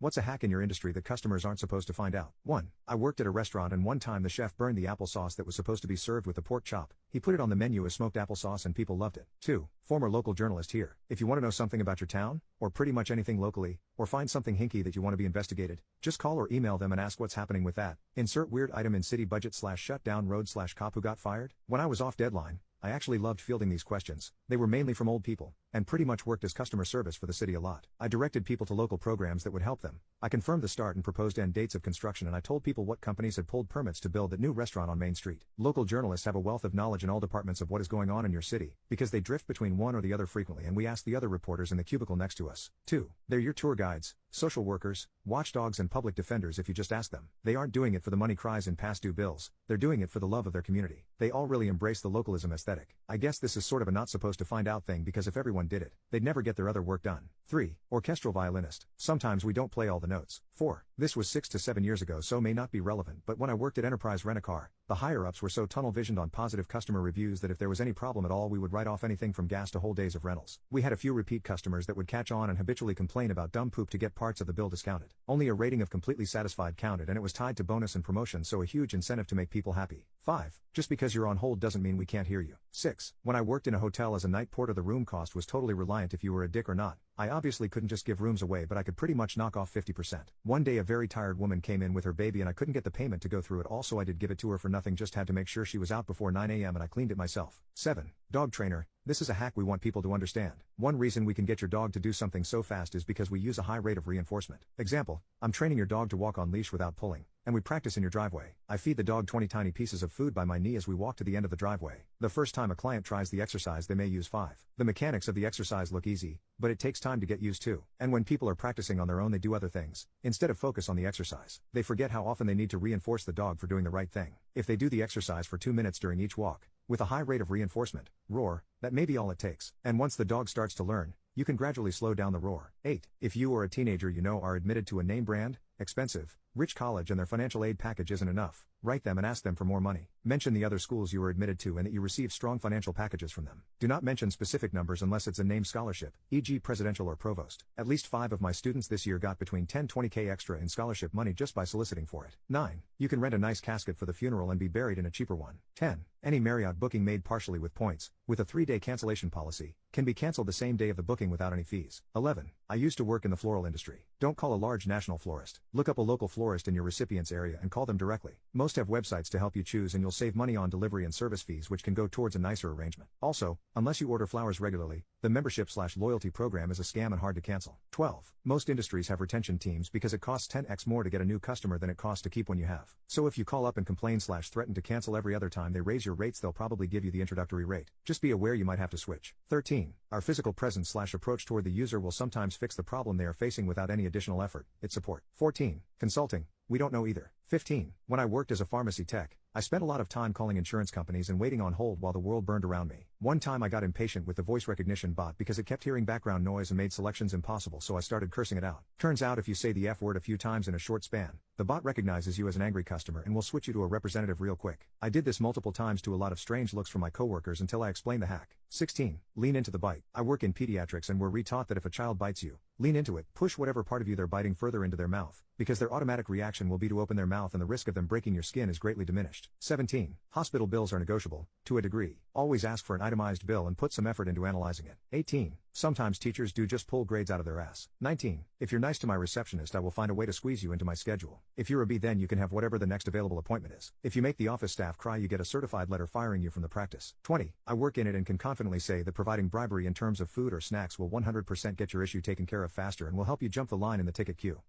What's a hack in your industry that customers aren't supposed to find out? 1. I worked at a restaurant and one time the chef burned the applesauce that was supposed to be served with the pork chop. He put it on the menu as smoked applesauce and people loved it. 2. Former local journalist here. If you want to know something about your town, or pretty much anything locally, or find something hinky that you want to be investigated, just call or email them and ask what's happening with that. Insert weird item in city budget / shut down road / cop who got fired. When I was off deadline, I actually loved fielding these questions. They were mainly from old people, and pretty much worked as customer service for the city a lot. I directed people to local programs that would help them. I confirmed the start and proposed end dates of construction, and I told people what companies had pulled permits to build that new restaurant on Main Street. Local journalists have a wealth of knowledge in all departments of what is going on in your city, because they drift between one or the other frequently, and we ask the other reporters in the cubicle next to us. 2. They're your tour guides, social workers, watchdogs and public defenders if you just ask them. They aren't doing it for the money cries in past due bills, they're doing it for the love of their community. They all really embrace the localism aesthetic. I guess this is sort of a not supposed to find out thing, because if everyone did it, they'd never get their other work done. 3. Orchestral violinist. Sometimes we don't play all the notes. 4. This was 6 to 7 years ago, so may not be relevant, but when I worked at Enterprise Rent-A-Car, the higher-ups were so tunnel-visioned on positive customer reviews that if there was any problem at all we would write off anything from gas to whole days of rentals. We had a few repeat customers that would catch on and habitually complain about dumb poop to get parts of the bill discounted. Only a rating of completely satisfied counted, and it was tied to bonus and promotion, so a huge incentive to make people happy. 5. Just because you're on hold doesn't mean we can't hear you. 6. When I worked in a hotel as a night porter, the room cost was totally reliant if you were a dick or not. I obviously couldn't just give rooms away, but I could pretty much knock off 50%. One day a very tired woman came in with her baby and I couldn't get the payment to go through it all, so I did give it to her for nothing, just had to make sure she was out before 9 a.m. and I cleaned it myself. 7. Dog trainer. This is a hack we want people to understand. One reason we can get your dog to do something so fast is because we use a high rate of reinforcement. Example, I'm training your dog to walk on leash without pulling, and we practice in your driveway. I feed the dog 20 tiny pieces of food by my knee as we walk to the end of the driveway. The first time a client tries the exercise they may use 5. The mechanics of the exercise look easy, but it takes time to get used to. And when people are practicing on their own they do other things, instead of focus on the exercise. They forget how often they need to reinforce the dog for doing the right thing. If they do the exercise for 2 minutes during each walk, with a high rate of reinforcement, roar, that may be all it takes. And once the dog starts to learn, you can gradually slow down the roar. 8. If you or a teenager you know are admitted to a name brand, expensive, rich college and their financial aid package isn't enough, write them and ask them for more money. Mention the other schools you were admitted to and that you receive strong financial packages from them. Do not mention specific numbers unless it's a named scholarship, e.g. presidential or provost. At least 5 of my students this year got between 10-20K extra in scholarship money just by soliciting for it. 9. You can rent a nice casket for the funeral and be buried in a cheaper one. 10. Any Marriott booking made partially with points, with a 3-day cancellation policy, can be cancelled the same day of the booking without any fees. 11. I used to work in the floral industry. Don't call a large national florist. Look up a local florist in your recipient's area and call them directly. Most have websites to help you choose, and you'll save money on delivery and service fees, which can go towards a nicer arrangement. Also, unless you order flowers regularly, the membership/loyalty program is a scam and hard to cancel. 12. Most industries have retention teams because it costs 10x more to get a new customer than it costs to keep one you have. So if you call up and complain/threaten to cancel every other time they raise your rates, they'll probably give you the introductory rate. Just be aware you might have to switch. 13. Our physical presence/approach toward the user will sometimes fix the problem they are facing without any additional effort. It's support. 14. Consulting. We don't know either. 15. When I worked as a pharmacy tech, I spent a lot of time calling insurance companies and waiting on hold while the world burned around me. One time I got impatient with the voice recognition bot because it kept hearing background noise and made selections impossible, so I started cursing it out. Turns out if you say the F word a few times in a short span, the bot recognizes you as an angry customer and will switch you to a representative real quick. I did this multiple times to a lot of strange looks from my coworkers until I explained the hack. 16. Lean into the bite. I work in pediatrics and we're retaught that if a child bites you, lean into it, push whatever part of you they're biting further into their mouth, because their automatic reaction will be to open their mouth and the risk of them breaking your skin is greatly diminished. 17. Hospital bills are negotiable, to a degree. Always ask for an itemized bill and put some effort into analyzing it. 18. Sometimes teachers do just pull grades out of their ass. 19. If you're nice to my receptionist I will find a way to squeeze you into my schedule. If you're a B then you can have whatever the next available appointment is. If you make the office staff cry you get a certified letter firing you from the practice. 20. I work in it and can confidently say that providing bribery in terms of food or snacks will 100% get your issue taken care of faster and will help you jump the line in the ticket queue.